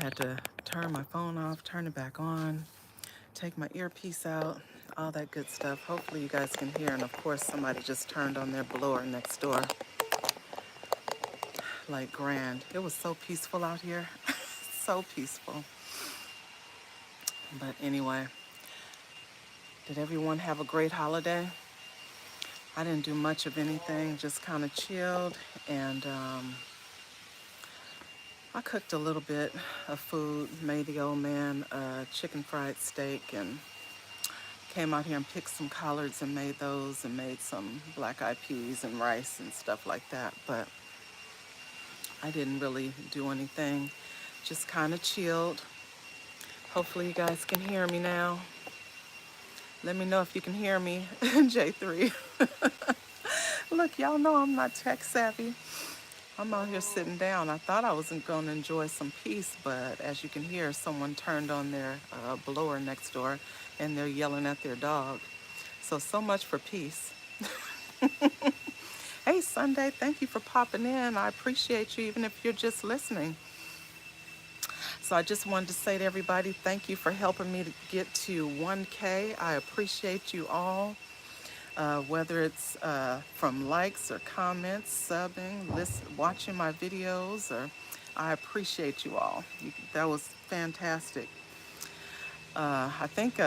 had to turn my phone off, turn it back on, take my earpiece out, all that good stuff. Hopefully you guys can hear. And of course, somebody just turned on their blower next door. Like grand. It was so peaceful out here. So peaceful. But anyway, did everyone have a great holiday? I didn't do much of anything, just kind of chilled, and I cooked a little bit of food, made the old man a chicken fried steak, and came out here and picked some collards and made those, and made some black eyed peas and rice and stuff like that. But I didn't really do anything, just kind of chilled. Hopefully you guys can hear me now. Let me know if you can hear me, J3. Look, y'all know I'm not tech savvy. I'm out here sitting down. I thought I wasn't going to enjoy some peace, but as you can hear, someone turned on their blower next door and they're yelling at their dog. So much for peace. Hey, Sunday, thank you for popping in. I appreciate you, even if you're just listening. So I just wanted to say to everybody, thank you for helping me to get to 1K. I appreciate you all. Whether it's from likes or comments, subbing, watching my videos, or I appreciate you all. That was fantastic. I think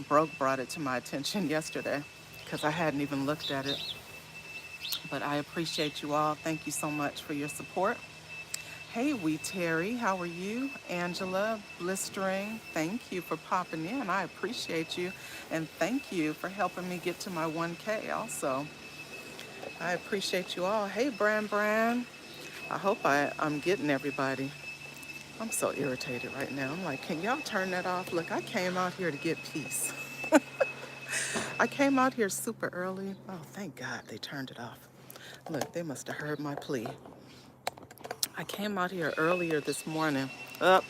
Broke brought it to my attention yesterday because I hadn't even looked at it. But I appreciate you all. Thank you so much for your support. Hey, Wee Terry, how are you? Angela, Blistering, thank you for popping in. I appreciate you. And thank you for helping me get to my 1K also. I appreciate you all. Hey, Bran. I hope I'm getting everybody. I'm so irritated right now. I'm like, can y'all turn that off? Look, I came out here to get peace. I came out here super early. Oh, thank God they turned it off. Look, they must have heard my plea. I came out here earlier this morning.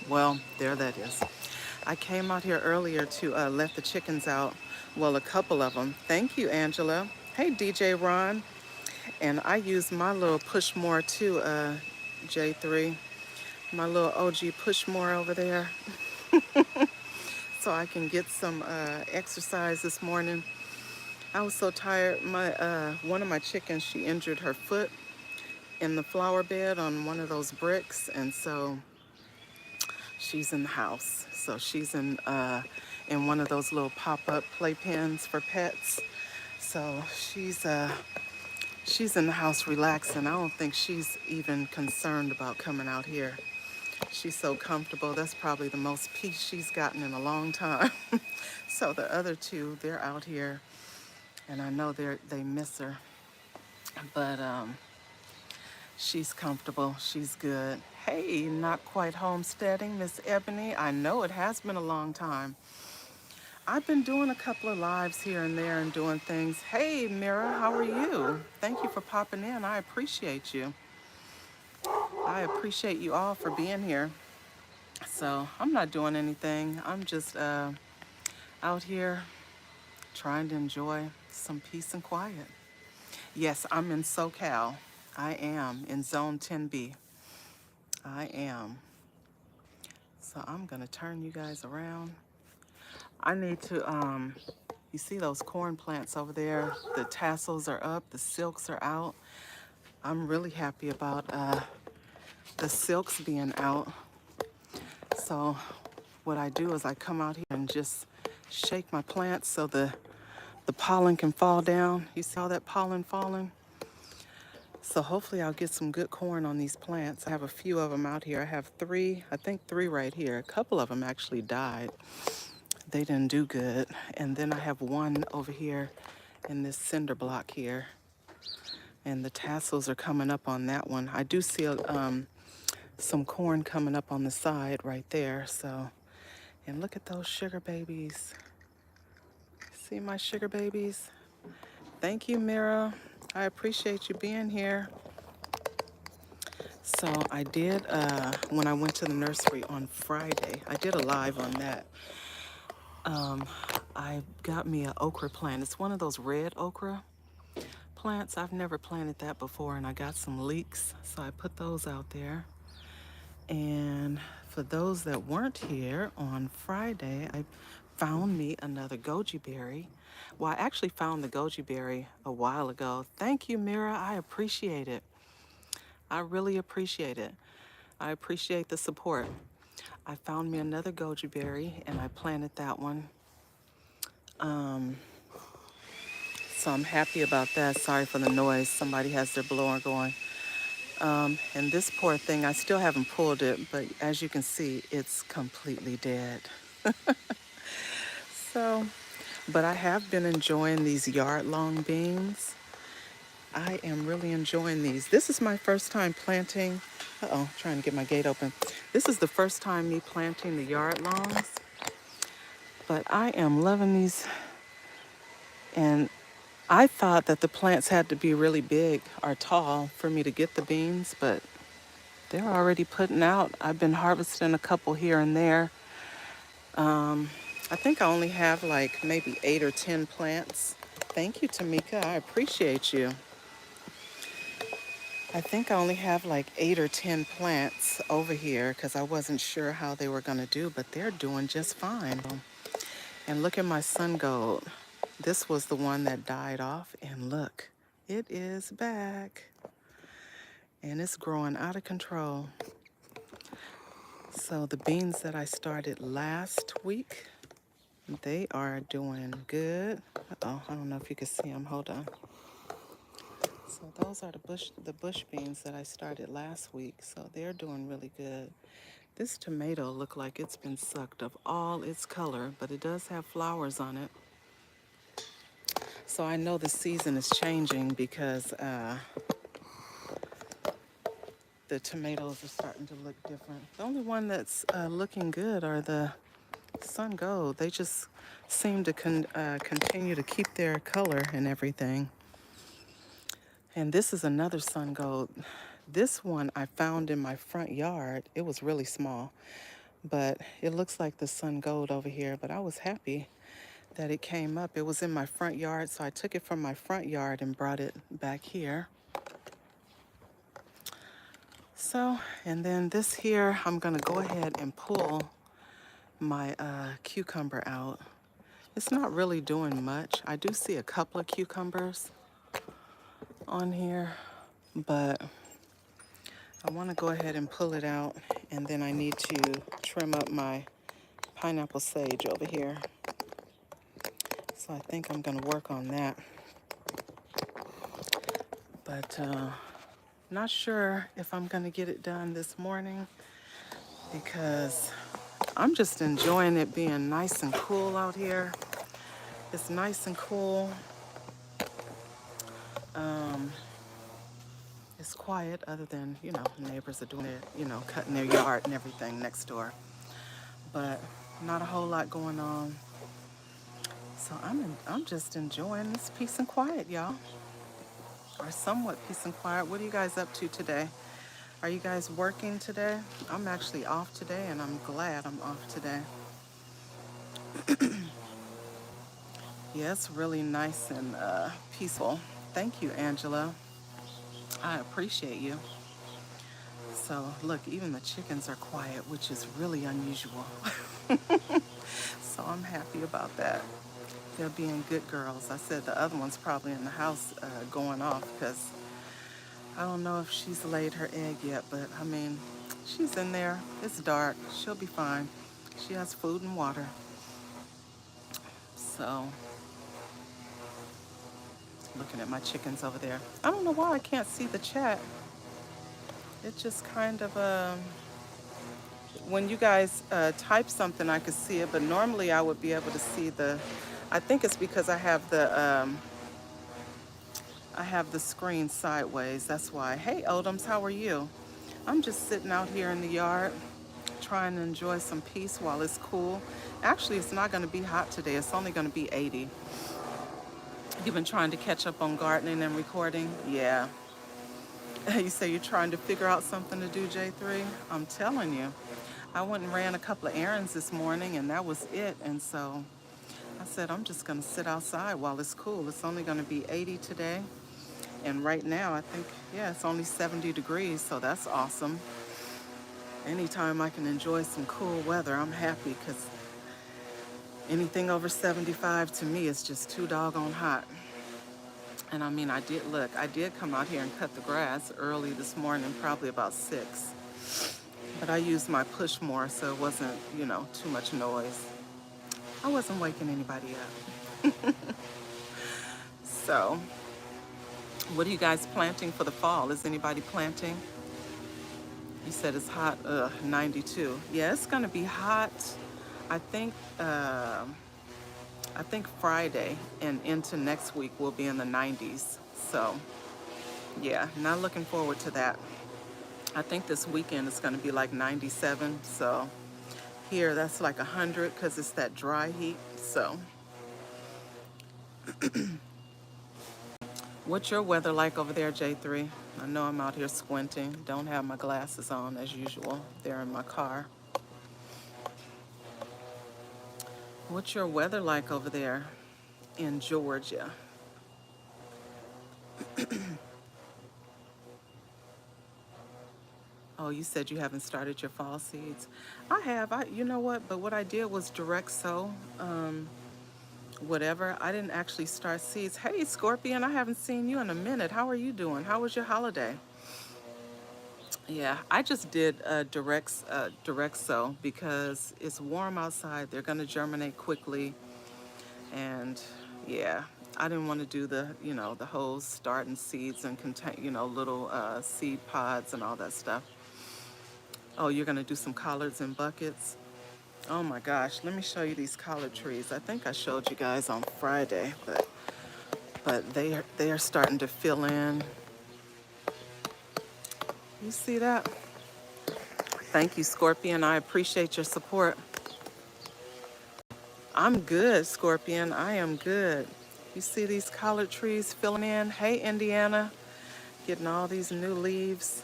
Well, there that is. I came out here earlier to let the chickens out. Well, a couple of them. Thank you, Angela. Hey, DJ Ron. And I use my little Pushmore too, J3. My little OG Pushmore over there. So I can get some exercise this morning. I was so tired. One of my chickens, she injured her foot in the flower bed on one of those bricks, and so she's in the house. So she's in one of those little pop-up playpens for pets. So she's in the house relaxing. I don't think she's even concerned about coming out here. She's so comfortable. That's probably the most peace she's gotten in a long time. So the other two, they're out here, and I know they miss her. But she's comfortable. She's good. Hey, not quite homesteading, Miss Ebony. I know it has been a long time. I've been doing a couple of lives here and there and doing things. Hey, Mira, how are you? Thank you for popping in. I appreciate you. I appreciate you all for being here. So I'm not doing anything. I'm just out here trying to enjoy some peace and quiet. Yes, I'm in SoCal. I am in Zone 10B. I am. So I'm gonna turn you guys around. I need to, you see those corn plants over there? The tassels are up, the silks are out. I'm really happy about the silks being out. So what I do is I come out here and just shake my plants so the pollen can fall down. You see all that pollen falling? So hopefully I'll get some good corn on these plants. I have a few of them out here. I have I think three right here. A couple of them actually died. They didn't do good. And then I have one over here in this cinder block here. And the tassels are coming up on that one. I do see some corn coming up on the side right there. So, and look at those sugar babies. See my sugar babies? Thank you, Mira. I appreciate you being here. So I did, when I went to the nursery on Friday, I did a live on that. I got me an okra plant. It's one of those red okra plants. I've never planted that before, and I got some leeks, so I put those out there. And For those that weren't here on Friday, I found me another goji berry. Well, I actually found the goji berry a while ago. Thank you, Mira. I appreciate it. I really appreciate it. I appreciate the support. I found me another goji berry and I planted that one. So I'm happy about that. Sorry for the noise. Somebody has their blower going. And this poor thing, I still haven't pulled it, but as you can see, it's completely dead. So, but I have been enjoying these yard-long beans. I am really enjoying these. This is my first time planting. Uh-oh, trying to get my gate open. This is the first time me planting the yard-longs, but I am loving these. And I thought that the plants had to be really big or tall for me to get the beans, but they're already putting out. I've been harvesting a couple here and there. I think I only have like maybe 8 or 10 plants. Thank you, Tamika. I appreciate you. I think I only have like 8 or 10 plants over here because I wasn't sure how they were going to do, but they're doing just fine. And look at my sun gold. This was the one that died off, and look, it is back. And it's growing out of control. So the beans that I started last week, they are doing good. Uh-oh, I don't know if you can see them. Hold on. So those are the bush beans that I started last week. So they're doing really good. This tomato looked like it's been sucked of all its color, but it does have flowers on it. So I know the season is changing because the tomatoes are starting to look different. The only one that's looking good are the sun gold. They just seem to continue to keep their color and everything. And this is another sun gold. This one I found in my front yard. It was really small, but it looks like the sun gold over here. But I was happy that it came up. It was in my front yard, so I took it from my front yard and brought it back here. So, and then this here, I'm gonna go ahead and pull my cucumber out. It's not really doing much. I do see a couple of cucumbers on here, but I want to go ahead and pull it out, and then I need to trim up my pineapple sage over here. So I think I'm going to work on that. But not sure if I'm going to get it done this morning because I'm just enjoying it being nice and cool out here. It's nice and cool. It's quiet other than, neighbors are doing it, cutting their yard and everything next door. But not a whole lot going on. So I'm just enjoying this peace and quiet, y'all. Or somewhat peace and quiet. What are you guys up to today? Are you guys working today? I'm actually off today, and I'm glad I'm off today. Yeah, it's really nice and peaceful. Thank you, Angela. I appreciate you. So look, even the chickens are quiet, which is really unusual. So I'm happy about that. They're being good girls. I said the other one's probably in the house going off because I don't know if she's laid her egg yet, but I mean, she's in there. It's dark. She'll be fine. She has food and water. So, looking at my chickens over there. I don't know why I can't see the chat. It just kind of, when you guys type something, I could see it, but normally I would be able to see I think it's because I have the screen sideways. That's why. Hey, Odoms, how are you? I'm just sitting out here in the yard trying to enjoy some peace while it's cool. Actually, it's not going to be hot today. It's only going to be 80. You've been trying to catch up on gardening and recording? Yeah. You say you're trying to figure out something to do, J3? I'm telling you. I went and ran a couple of errands this morning, and that was it. And so I said, I'm just going to sit outside while it's cool. It's only going to be 80 today. And right now, I think, yeah, it's only 70 degrees, so that's awesome. Anytime I can enjoy some cool weather, I'm happy, because anything over 75 to me is just too doggone hot. And I mean, I did come out here and cut the grass early this morning, probably about 6. But I used my push more, so it wasn't, too much noise. I wasn't waking anybody up. So, what are you guys planting for the fall? Is anybody planting? You said it's hot, 92. Yeah, it's gonna be hot. I think, uh, I think Friday and into next week will be in the 90s. So, yeah, not looking forward to that. I think this weekend is gonna be like 97. So here, that's like 100 because it's that dry heat. So, what's your weather like over there, J3? I know I'm out here squinting. Don't have my glasses on as usual. They're in my car. What's your weather like over there in Georgia? Oh, you said you haven't started your fall seeds. I have. You know what? But what I did was direct sow. Whatever. I didn't actually start seeds. Hey, Scorpion, I haven't seen you in a minute. How are you doing? How was your holiday? Yeah, I just did direct sow because it's warm outside. They're gonna germinate quickly, and yeah, I didn't want to do the whole starting seeds and contain, little seed pods and all that stuff. Oh, you're gonna do some collards in buckets? Oh my gosh, let me show you these collard trees. I think I showed you guys on Friday, but they are starting to fill in. You see that? Thank you, Scorpion. I appreciate your support. I'm good, Scorpion. I am good. You see these collard trees filling in? Hey, Indiana, getting all these new leaves.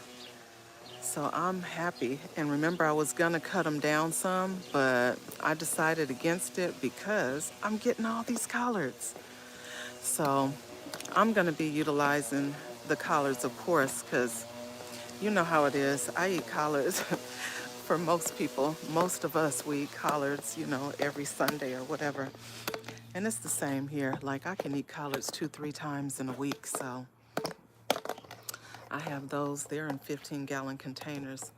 So I'm happy. And remember, I was gonna cut them down some, but I decided against it because I'm getting all these collards. So I'm gonna be utilizing the collards, of course, because you know how it is. I eat collards. For most people, most of us, we eat collards, every Sunday or whatever. And it's the same here. Like, I can eat collards 2-3 times in a week. So I have those. They're in 15-gallon containers.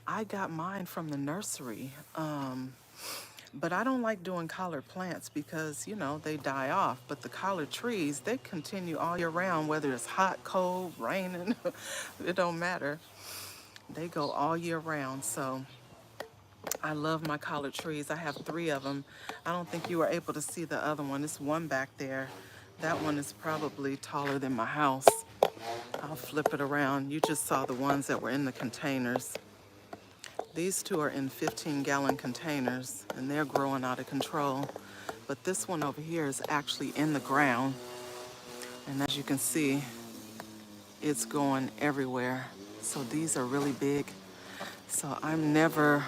I got mine from the nursery. But I don't like doing collard plants because, they die off. But the collard trees, they continue all year round, whether it's hot, cold, raining, it don't matter. They go all year round. So I love my collard trees. I have 3 of them. I don't think you were able to see the other one. It's one back there. That one is probably taller than my house. I'll flip it around. You just saw the ones that were in the containers. These 2 are in 15-gallon containers, and they're growing out of control. But this one over here is actually in the ground. And as you can see, it's going everywhere. So these are really big. So I'm never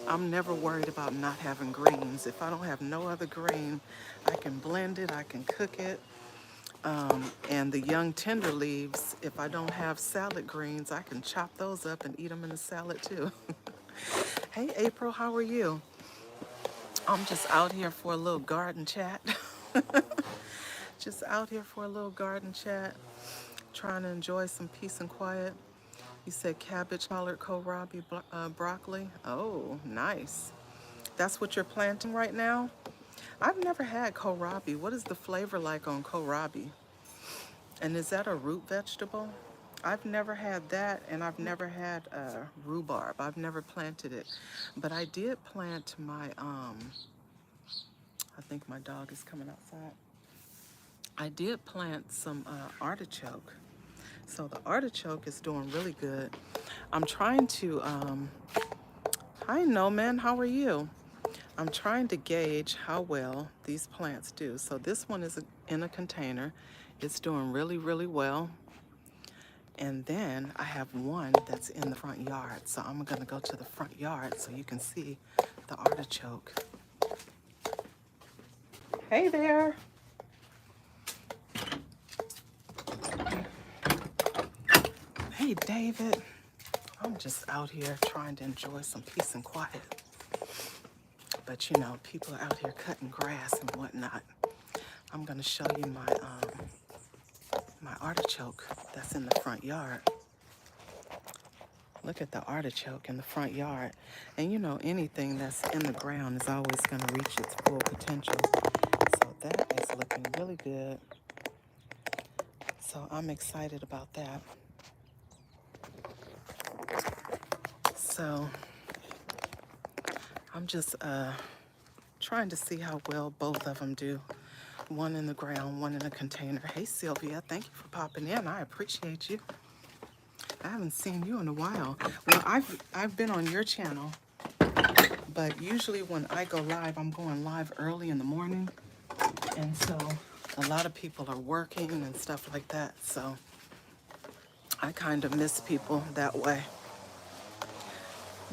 worried about not having greens. If I don't have no other green, I can blend it, I can cook it. And the young tender leaves, if I don't have salad greens, I can chop those up and eat them in a salad too. Hey, April, how are you? I'm just out here for a little garden chat. Just out here for a little garden chat, trying to enjoy some peace and quiet. You said cabbage, collard, kohlrabi, broccoli. Oh, nice. That's what you're planting right now? I've never had kohlrabi. What is the flavor like on kohlrabi? And is that a root vegetable? I've never had that, and I've never had rhubarb. I've never planted it. But I did plant my, I think my dog is coming outside. I did plant some artichoke. So the artichoke is doing really good. I'm trying to, hi Noman, how are you? I'm trying to gauge how well these plants do. So this one is in a container. It's doing really, really well. And then I have one that's in the front yard. So I'm gonna go to the front yard so you can see the artichoke. Hey there. Hey, David. I'm just out here trying to enjoy some peace and quiet. But you know, people are out here cutting grass and whatnot. I'm gonna show you my artichoke that's in the front yard. Look at the artichoke in the front yard. And you know, anything that's in the ground is always gonna reach its full potential. So that is looking really good. So I'm excited about that. So I'm just trying to see how well both of them do. One in the ground, one in a container. Hey Sylvia, thank you for popping in. I appreciate you. I haven't seen you in a while. Well, I've been on your channel, but usually when I go live, I'm going live early in the morning. And so a lot of people are working and stuff like that. So I kind of miss people that way.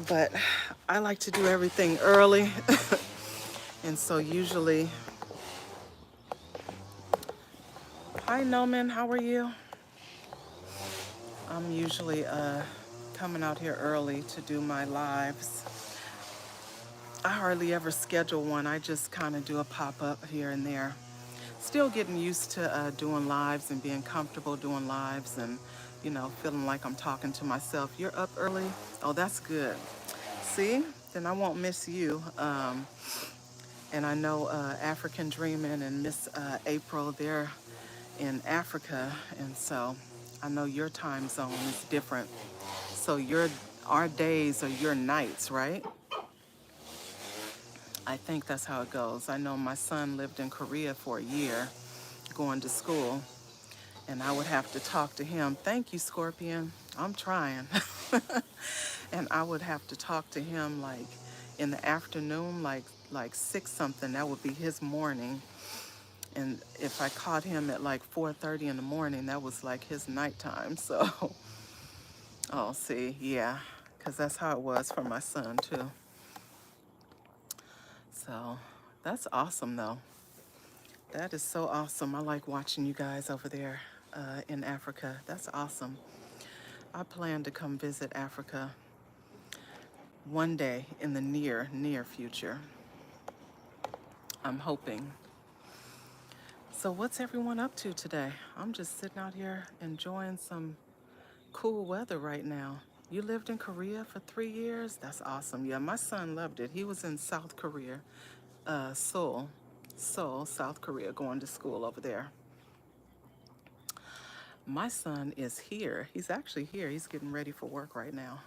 But I like to do everything early. And so usually, hi Noman, how are you? I'm usually coming out here early to do my lives. I hardly ever schedule one. I just kind of do a pop-up here and there. Still getting used to doing lives and being comfortable doing lives and, you know, feeling like I'm talking to myself. You're up early? Oh, that's good. See? Then I won't miss you. And I know African Dreaming and Miss April, they're in Africa. And so I know your time zone is different. So our days are your nights, right? I think that's how it goes. I know my son lived in Korea for a year going to school, and I would have to talk to him. Thank you, Scorpion. I'm trying. And I would have to talk to him like in the afternoon, like 6 something. That would be his morning. And if I caught him at like 4:30 in the morning, that was like his nighttime. So, oh, see, yeah, because that's how it was for my son too. So that's awesome though. That is so awesome. I like watching you guys over there in Africa. That's awesome. I plan to come visit Africa one day in the near future. I'm hoping. So what's everyone up to today? I'm just sitting out here enjoying some cool weather right now. You lived in Korea for 3 years? That's awesome. Yeah, my son loved it. He was in South Korea, Seoul, South Korea, going to school over there. My son is here. He's actually here. He's getting ready for work right now.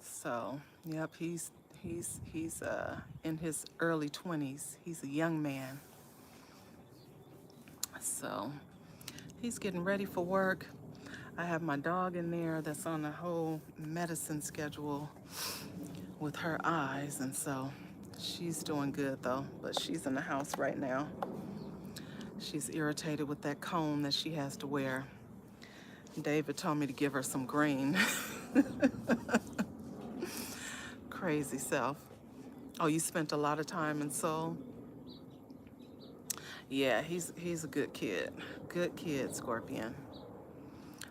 So, yep, he's in his early 20s. He's a young man. So, he's getting ready for work. I have my dog in there that's on a whole medicine schedule with her eyes, and so she's doing good though, but she's in the house right now. She's irritated with that cone that she has to wear. David told me to give her some green. Crazy self. Oh, you spent a lot of time in Seoul? Yeah, he's a good kid. Good kid, Scorpion.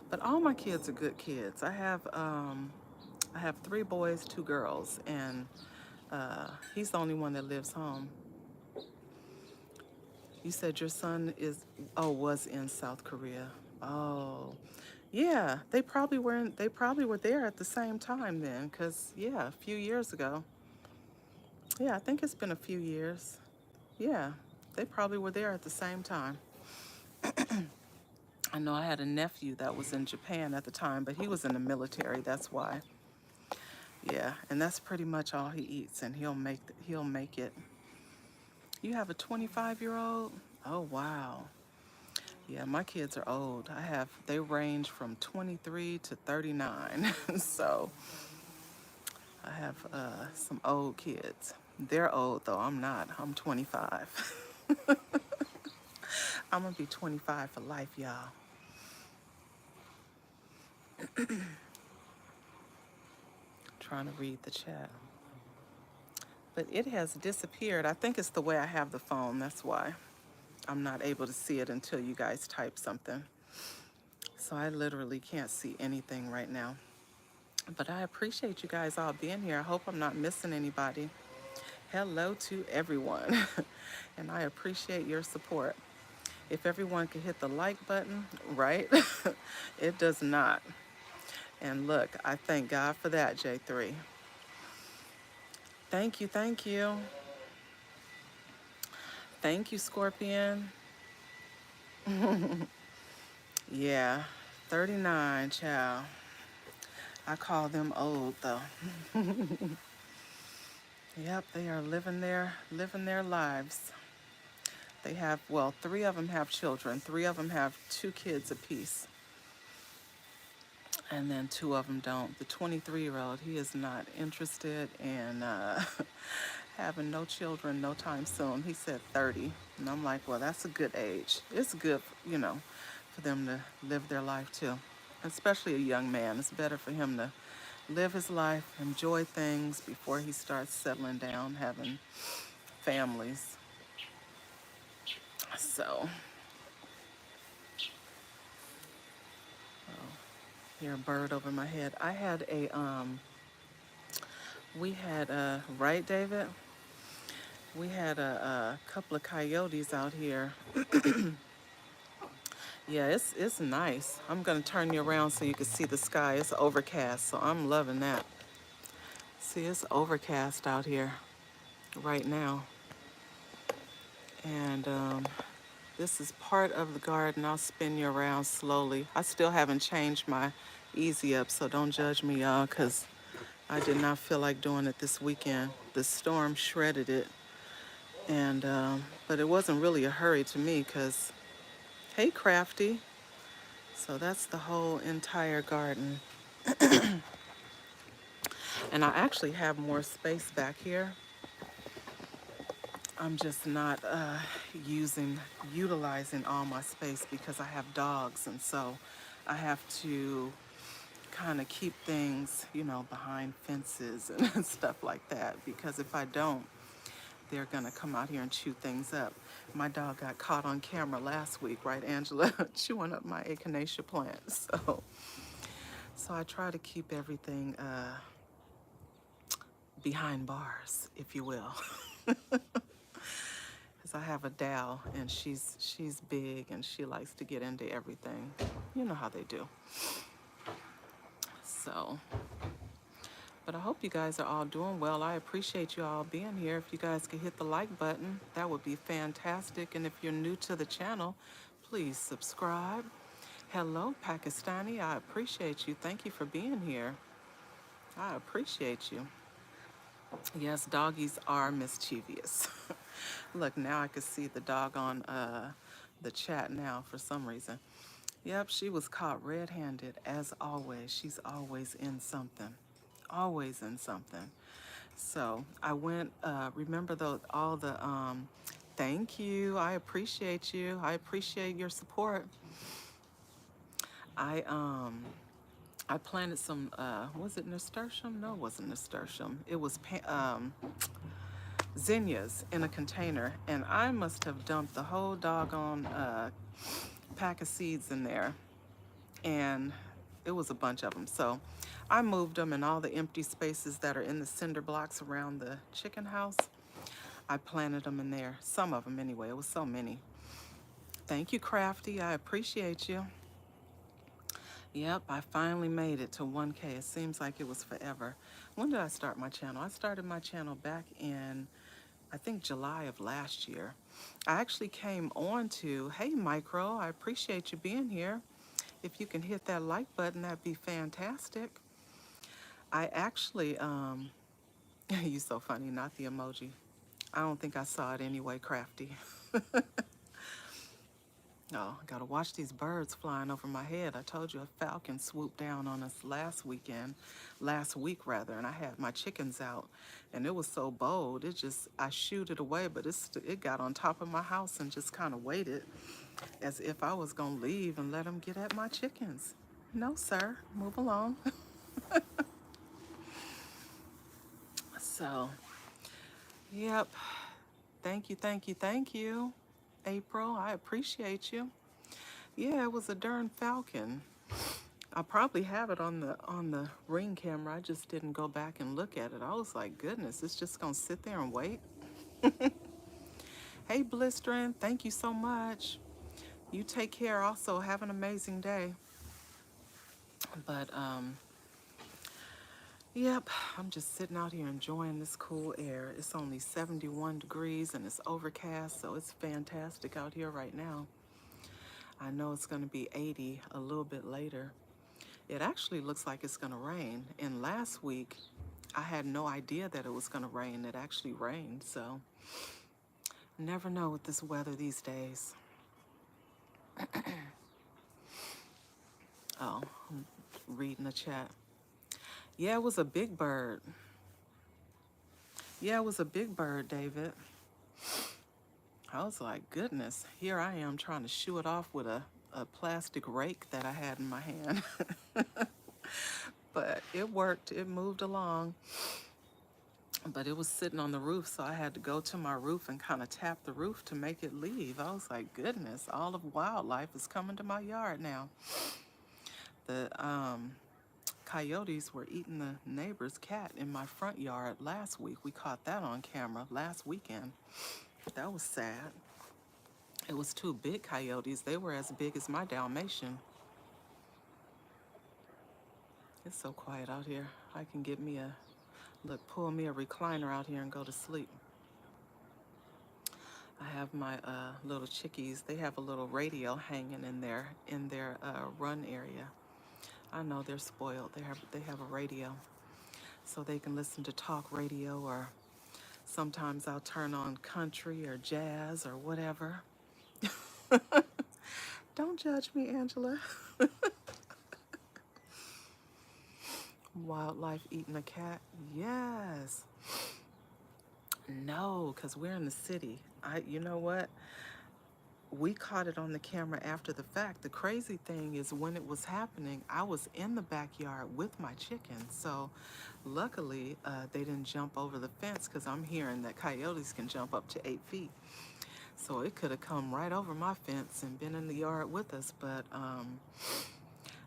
But all my kids are good kids. I have 3 boys, 2 girls, and he's the only one that lives home. You said your son was in South Korea. Oh, yeah, they probably were there at the same time then, because, yeah, a few years ago. Yeah, I think it's been a few years. Yeah, they probably were there at the same time. I know I had a nephew that was in Japan at the time, but he was in the military, that's why. Yeah, and that's pretty much all he eats, and he'll make it. You have a 25-year-old? Oh, wow. Yeah, my kids are old. They range from 23 to 39. So I have some old kids. They're old though, I'm not. I'm 25. I'm gonna be 25 for life, y'all. Trying to read the chat. But it has disappeared. I think it's the way I have the phone, that's why. I'm not able to see it until you guys type something. So I literally can't see anything right now. But I appreciate you guys all being here. I hope I'm not missing anybody. Hello to everyone. And I appreciate your support. If everyone could hit the like button, right? It does not. And look, I thank God for that, J3. Thank you, thank you. Thank you, Scorpion. Yeah, 39, child. I call them old though. Yep, they are living their lives. They have, well, three of them have children. Three of them have two kids apiece. And then two of them don't. The 23-year-old, he is not interested in having no children no time soon. He said 30. And I'm like, well, that's a good age. It's good, for them to live their life too. Especially a young man. It's better for him to live his life, enjoy things before he starts settling down, having families. So, hear a bird over my head. We had, right, David? We had a couple of coyotes out here. Yeah, it's nice. I'm gonna turn you around so you can see the sky. It's overcast, so I'm loving that. See, it's overcast out here right now. And this is part of the garden. I'll spin you around slowly. I still haven't changed my easy up, so don't judge me, y'all, because I did not feel like doing it this weekend. The storm shredded it. And, but it wasn't really a hurry to me because, hey, Crafty. So that's the whole entire garden. And I actually have more space back here. I'm just not utilizing all my space because I have dogs. And so I have to kind of keep things, behind fences and stuff like that. Because if I don't, they're going to come out here and chew things up. My dog got caught on camera last week, right, Angela? Chewing up my echinacea plant. So I try to keep everything behind bars, if you will. Because I have a Dow, and she's big, and she likes to get into everything. You know how they do. So, but I hope you guys are all doing well. I appreciate you all being here. If you guys could hit the like button, that would be fantastic. And if you're new to the channel, please subscribe. Hello, Pakistani. I appreciate you. Thank you for being here. I appreciate you. Yes, doggies are mischievous. Look, now I can see the dog on the chat now for some reason. Yep, she was caught red-handed as always. She's always in something. Always in something. So I went, remember all the, thank you. I appreciate you. I appreciate your support. I, um, I planted some, was it nasturtium? No, it wasn't nasturtium. It was zinnias in a container, and I must have dumped the whole doggone pack of seeds in there, and it was a bunch of them. So I moved them, and all the empty spaces that are in the cinder blocks around the chicken house, I planted them in there. Some of them anyway. It was so many. Thank you, Crafty. I appreciate you. Yep, I finally made it to 1K. It seems like it was forever. When did I start my channel? I started my channel back in, I think, July of last year. I actually came on to, hey, Micro, I appreciate you being here. If you can hit that like button, that'd be fantastic. I actually, you so funny, not the emoji. I don't think I saw it anyway, Crafty. Oh, I gotta watch these birds flying over my head. I told you a falcon swooped down on us last week rather, and I had my chickens out, and it was so bold. I shooed it away, but it got on top of my house and just kind of waited as if I was gonna leave and let them get at my chickens. No, sir, move along. So, yep. Thank you, thank you, thank you, April. I appreciate you. Yeah, it was a darn falcon. I probably have it on the Ring camera. I just didn't go back and look at it. I was like, goodness, it's just gonna sit there and wait. Hey, Blistering, thank you so much. You take care. Also, have an amazing day. But yep, I'm just sitting out here enjoying this cool air. It's only 71 degrees and it's overcast, so it's fantastic out here right now. I know it's going to be 80 a little bit later. It actually looks like it's going to rain. And last week, I had no idea that it was going to rain. It actually rained, so never know with this weather these days. Oh, I'm reading the chat. Yeah, it was a big bird. Yeah, it was a big bird, David. I was like, goodness, here I am trying to shoo it off with a plastic rake that I had in my hand. But it worked, it moved along. But it was sitting on the roof, so I had to go to my roof and kind of tap the roof to make it leave. I was like, goodness, all of wildlife is coming to my yard now. The coyotes were eating the neighbor's cat in my front yard last week. We caught that on camera last weekend. That was sad. It was two big coyotes. They were as big as my Dalmatian. It's so quiet out here. I can get me a, look, pull me a recliner out here and go to sleep. I have my little chickies. They have a little radio hanging in their run area. I know they're spoiled. They have a radio, so they can listen to talk radio, or sometimes I'll turn on country or jazz or whatever. Don't judge me, Angela. Wildlife eating a cat? Yes. No, because we're in the city. You know what? We caught it on the camera after the fact. The crazy thing is, when it was happening, I was in the backyard with my chickens. So luckily, they didn't jump over the fence, because I'm hearing that coyotes can jump up to 8 feet. So it could have come right over my fence and been in the yard with us. But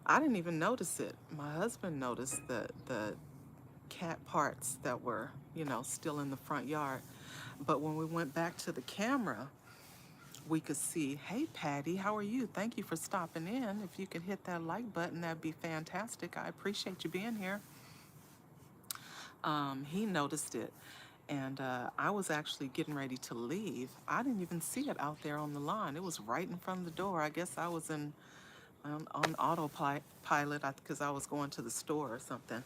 I didn't even notice it. My husband noticed the cat parts that were, still in the front yard. But when we went back to the camera, we could see, hey, Patty, how are you? Thank you for stopping in. If you could hit that like button, that'd be fantastic. I appreciate you being here. He noticed it. And I was actually getting ready to leave. I didn't even see it out there on the lawn. It was right in front of the door. I guess I was on autopilot because I was going to the store or something.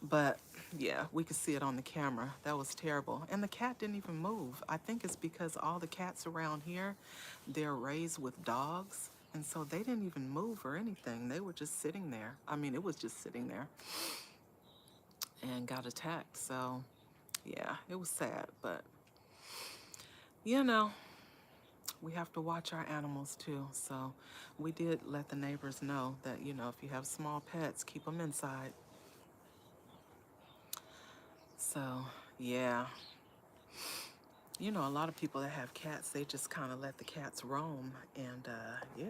But yeah, we could see it on the camera. That was terrible. And the cat didn't even move. I think it's because all the cats around here, they're raised with dogs. And so they didn't even move or anything. They were just sitting there. I mean, it was just sitting there and got attacked. So yeah, it was sad. But, you know, we have to watch our animals too. So we did let the neighbors know that, if you have small pets, keep them inside. So, yeah. A lot of people that have cats, they just kind of let the cats roam. And yeah,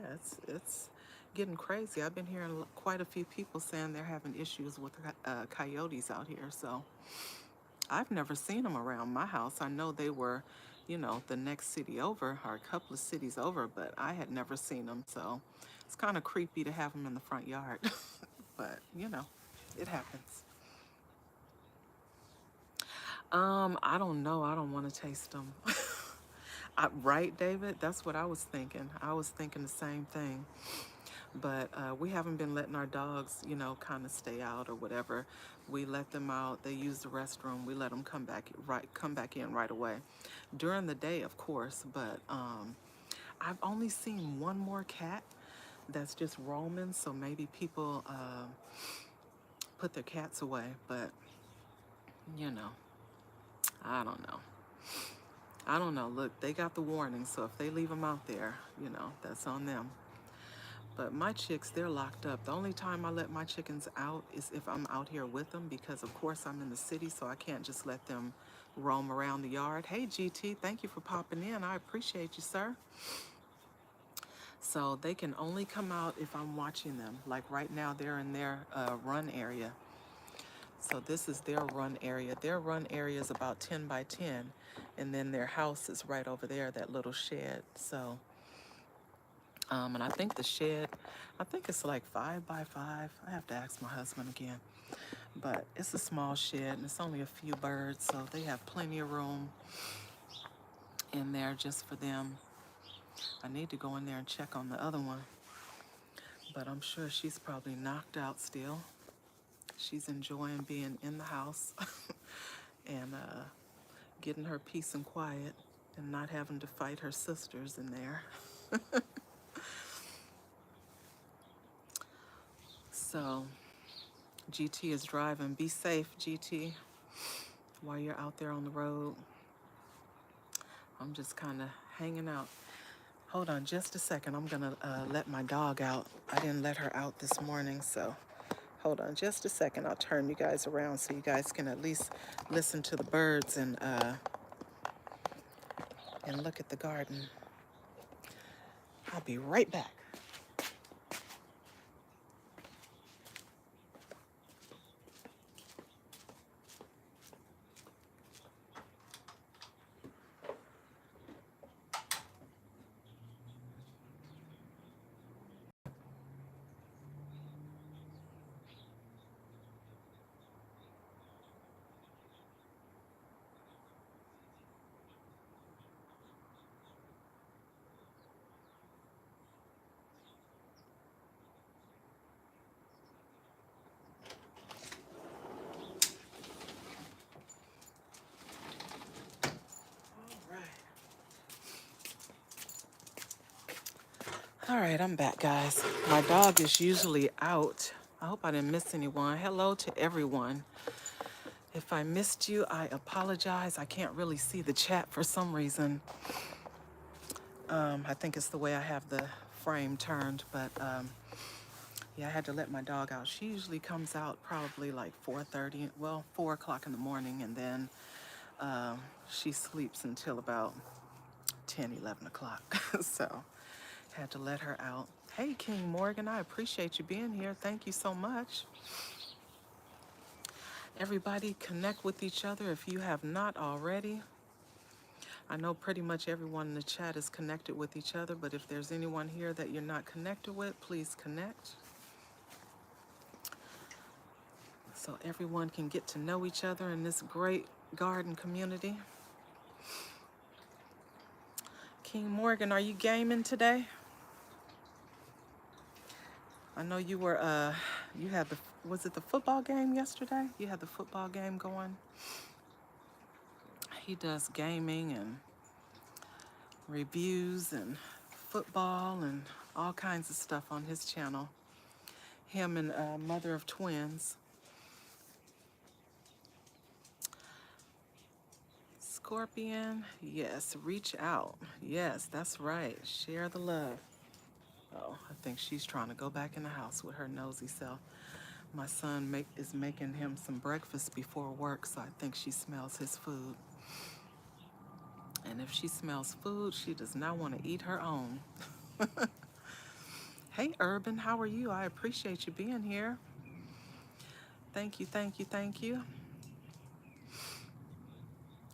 it's getting crazy. I've been hearing quite a few people saying they're having issues with coyotes out here. So I've never seen them around my house. I know they were, the next city over, or a couple of cities over, but I had never seen them. So it's kind of creepy to have them in the front yard. But, it happens. I don't know. I don't want to taste them. Right, David? That's what I was thinking. I was thinking the same thing. But we haven't been letting our dogs, kind of stay out or whatever. We let them out. They use the restroom. We let them come back in right away. During the day, of course. But I've only seen one more cat that's just roaming. So maybe people put their cats away. But I don't know. I don't know. Look, they got the warning, so if they leave them out there, that's on them. But my chicks, they're locked up. The only time I let my chickens out is if I'm out here with them, because of course I'm in the city, so I can't just let them roam around the yard. Hey, GT, thank you for popping in. I appreciate you, sir. So they can only come out if I'm watching them. Like right now, they're in their run area. So this is their run area. Their run area is about 10 by 10. And then their house is right over there, that little shed. So, and I think the shed, I think it's like 5 by 5. I have to ask my husband again. But it's a small shed and it's only a few birds. So they have plenty of room in there just for them. I need to go in there and check on the other one. But I'm sure she's probably knocked out still. She's enjoying being in the house and getting her peace and quiet and not having to fight her sisters in there. So GT is driving. Be safe, GT, while you're out there on the road. I'm just kind of hanging out. Hold on just a second. I'm going to let my dog out. I didn't let her out this morning, so hold on just a second. I'll turn you guys around so you guys can at least listen to the birds and look at the garden. I'll be right back. All right, I'm back, guys. My dog is usually out. I hope I didn't miss anyone. Hello to everyone. If I missed you, I apologize. I can't really see the chat for some reason. I think it's the way I have the frame turned, but yeah, I had to let my dog out. She usually comes out probably like 4:30, well, 4 o'clock in the morning, and then she sleeps until about 10, 11 o'clock. So had to let her out. Hey, King Morgan, I appreciate you being here. Thank you so much. Everybody connect with each other if you have not already. I know pretty much everyone in the chat is connected with each other, but if there's anyone here that you're not connected with, please connect. So everyone can get to know each other in this great garden community. King Morgan, are you gaming today? I know you were, you had was it the football game yesterday? You had the football game going. He does gaming and reviews and football and all kinds of stuff on his channel. Him and mother of twins. Scorpion, yes, reach out. Yes, that's right. Share the love. Oh, I think she's trying to go back in the house with her nosy self. My son is making him some breakfast before work, so I think she smells his food. And if she smells food, she does not want to eat her own. Hey, Urban, how are you? I appreciate you being here. Thank you, thank you, thank you.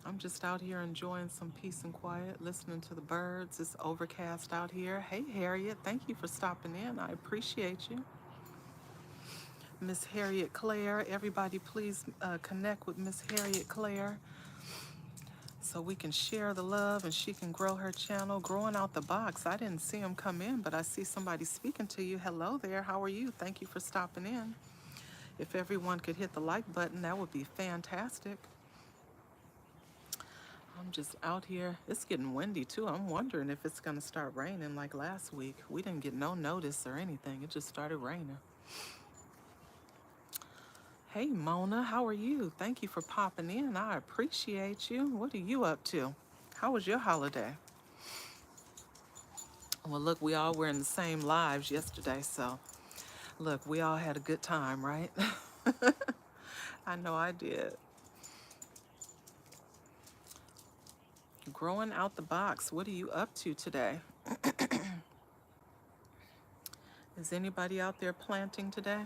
I'm just out here enjoying some peace and quiet, listening to the birds. It's overcast out here. Hey, Harriet, thank you for stopping in. I appreciate you. Miss Harriet Claire, everybody please connect with Miss Harriet Claire so we can share the love and she can grow her channel. Growing Out the Box. I didn't see him come in, but I see somebody speaking to you. Hello there. How are you? Thank you for stopping in. If everyone could hit the like button, that would be fantastic. I'm just out here. It's getting windy too. I'm wondering if it's going to start raining like last week. We didn't get no notice or anything. It just started raining. Hey, Mona, how are you? Thank you for popping in. I appreciate you. What are you up to? How was your holiday? Well, look, we all were in the same lives yesterday, so look, we all had a good time, right? I know I did. Growing Out the Box. What are you up to today? Is anybody out there planting today?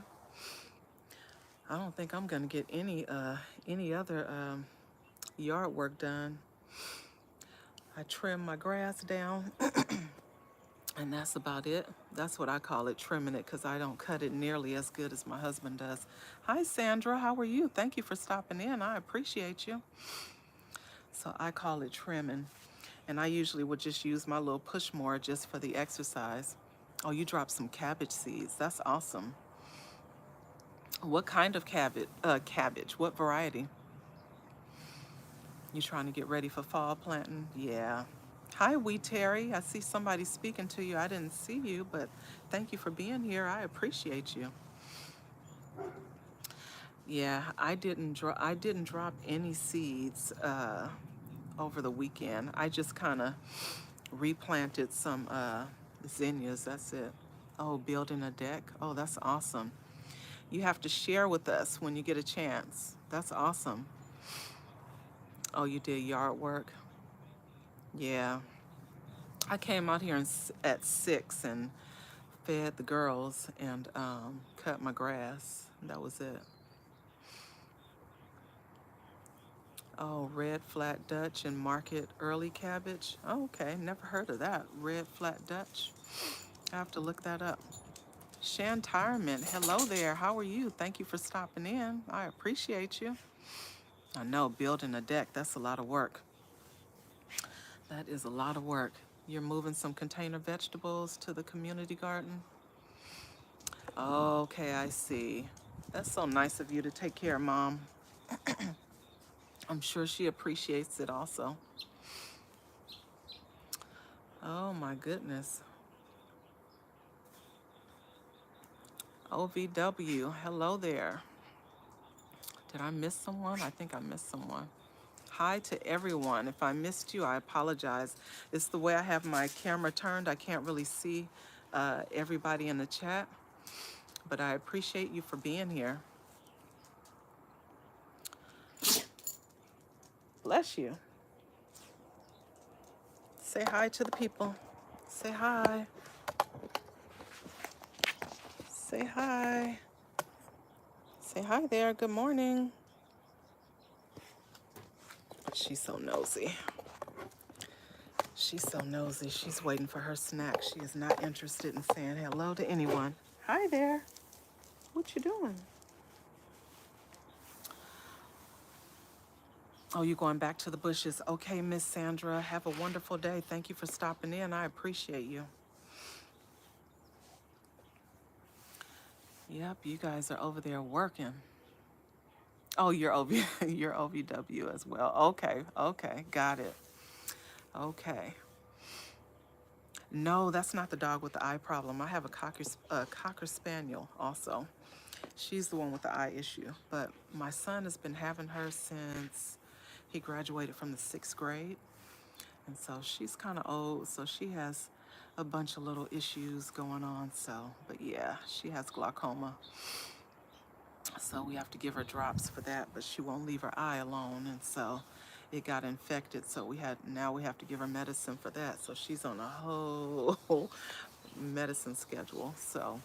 I don't think I'm gonna get any other yard work done. I trim my grass down, and that's about it. That's what I call it, trimming it, because I don't cut it nearly as good as my husband does. Hi, Sandra. How are you? Thank you for stopping in. I appreciate you. So I call it trimming. And I usually would just use my little push mower just for the exercise. Oh, you dropped some cabbage seeds. That's awesome. What kind of cabbage? Cabbage. What variety? You trying to get ready for fall planting? Yeah. Hi, Wee Terry. I see somebody speaking to you. I didn't see you, but thank you for being here. I appreciate you. Yeah, I didn't drop any seeds over the weekend. I just kind of replanted some zinnias. That's it. Oh, building a deck. Oh, that's awesome. You have to share with us when you get a chance. That's awesome. Oh, you did yard work? Yeah. I came out here at 6 and fed the girls and cut my grass. That was it. Oh, red flat Dutch and market early cabbage. Oh, okay, never heard of that. Red flat Dutch. I have to look that up. Shantirement, hello there. How are you? Thank you for stopping in. I appreciate you. I know building a deck, that's a lot of work. That is a lot of work. You're moving some container vegetables to the community garden? Okay, I see. That's so nice of you to take care of Mom. I'm sure she appreciates it also. Oh my goodness. OVW, hello there. Did I miss someone? I think I missed someone. Hi to everyone. If I missed you, I apologize. It's the way I have my camera turned. I can't really see everybody in the chat, but I appreciate you for being here. Bless you. Say hi to the people. Say hi. Say hi. Say hi there. Good morning. She's so nosy. She's so nosy. She's waiting for her snack. She is not interested in saying hello to anyone. Hi there. What you doing? Oh, you going back to the bushes. Okay, Miss Sandra. Have a wonderful day. Thank you for stopping in. I appreciate you. Yep, you guys are over there working. Oh, you're you're OVW as well. Okay, okay, got it. Okay. No, that's not the dog with the eye problem. I have a cocker spaniel also. She's the one with the eye issue. But my son has been having her since he graduated from the 6th grade. And so she's kind of old. So she has a bunch of little issues going on. So, but yeah, she has glaucoma. So we have to give her drops for that, but she won't leave her eye alone. And so it got infected. So now we have to give her medicine for that. So she's on a whole medicine schedule. So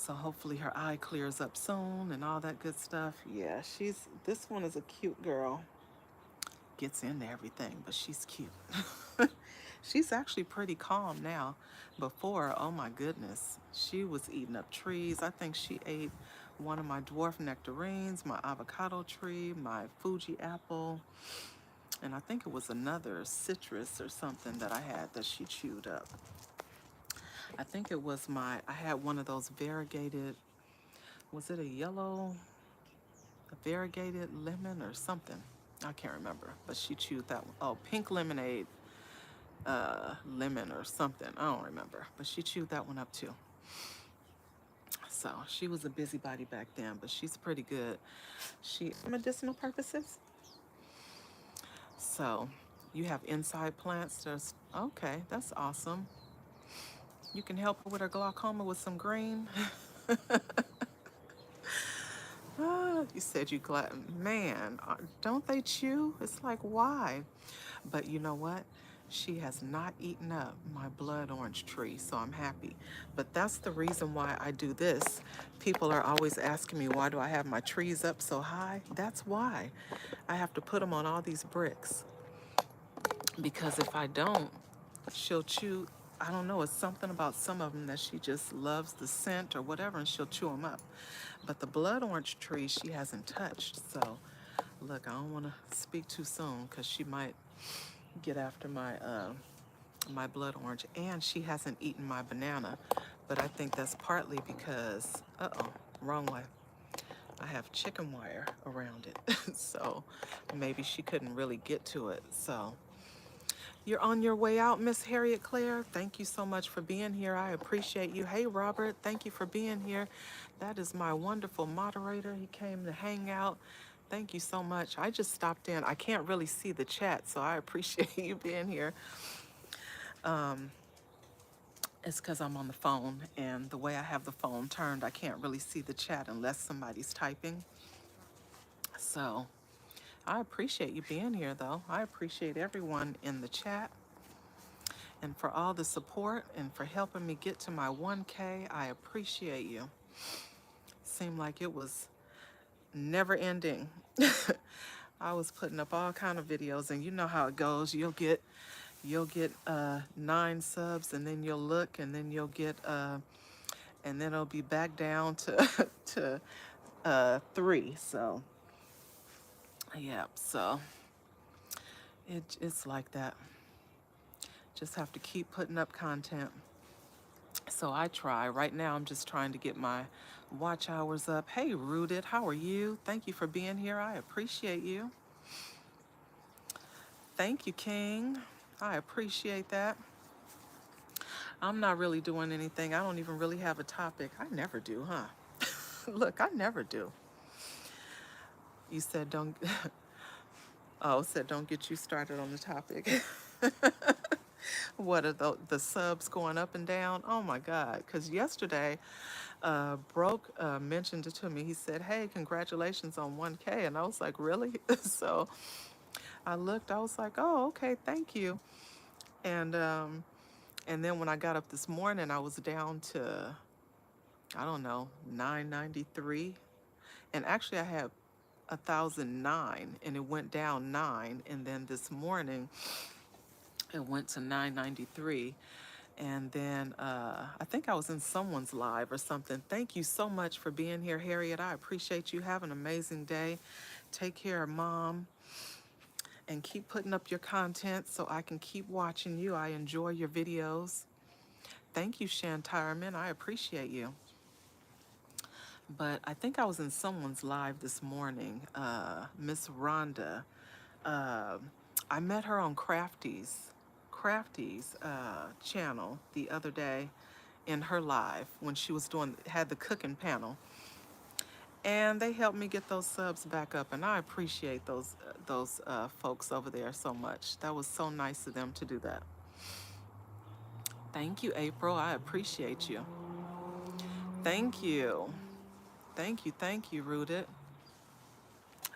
hopefully her eye clears up soon and all that good stuff. Yeah, this one is a cute girl. Gets into everything, but she's cute. She's actually pretty calm now. Before, oh my goodness, she was eating up trees. I think she ate one of my dwarf nectarines, my avocado tree, my Fuji apple, and I think it was another citrus or something that I had that she chewed up. I think it was I had one of those variegated, was it a variegated lemon or something? I can't remember, but she chewed that one. Oh, pink lemonade lemon or something. I don't remember, but she chewed that one up too. So she was a busybody back then, but she's pretty good. Medicinal purposes. So you have inside plants. Okay, that's awesome. You can help her with her glaucoma with some green. You said you man, don't they chew? It's like, why? But you know what? She has not eaten up my blood orange tree, so I'm happy. But that's the reason why I do this. People are always asking me, why do I have my trees up so high? That's why. I have to put them on all these bricks. Because if I don't, she'll chew. I don't know, it's something about some of them that she just loves the scent or whatever, and she'll chew them up. But the blood orange tree she hasn't touched. So, look, I don't want to speak too soon because she might get after my blood orange, and she hasn't eaten my banana. But I think that's partly because, wrong way. I have chicken wire around it, so maybe she couldn't really get to it. So you're on your way out, Miss Harriet Claire. Thank you so much for being here. I appreciate you. Hey, Robert, thank you for being here. That is my wonderful moderator. He came to hang out. Thank you so much. I just stopped in. I can't really see the chat, so I appreciate you being here. It's because I'm on the phone, and the way I have the phone turned, I can't really see the chat unless somebody's typing. So I appreciate you being here, though. I appreciate everyone in the chat and for all the support and for helping me get to my 1K. I appreciate you. Seemed like it was never ending. I was putting up all kind of videos, and you know how it goes. You'll get 9 subs, and then you'll look, and then you'll get and then it'll be back down to to 3. So yeah, so it's like that. Just have to keep putting up content. So I try. Right now I'm just trying to get my watch hours up. Hey, Rooted, how are you? Thank you for being here. I appreciate you. Thank you, King. I appreciate that. I'm not really doing anything. I don't even really have a topic. I never do, huh? Look, I never do. You said don't oh, said don't get you started on the topic. What are the subs going up and down? Oh my God. Because yesterday, Broke mentioned it to me. He said, hey, congratulations on 1K. And I was like, really? So I looked, I was like, oh, okay, thank you. And then when I got up this morning, I was down to, I don't know, 993. And actually I had 1,009 and it went down 9. And then this morning it went to 993. And then I think I was in someone's live or something. Thank you so much for being here, Harriet. I appreciate you. Have an amazing day. Take care of Mom. And keep putting up your content so I can keep watching you. I enjoy your videos. Thank you, Shantireman. I appreciate you. But I think I was in someone's live this morning, Miss Rhonda. Uh, I met her on Crafty's channel the other day in her live when she was had the cooking panel. And they helped me get those subs back up, and I appreciate those folks over there so much. That was so nice of them to do that. Thank you, April. I appreciate you. Thank you. Thank you, Rooted.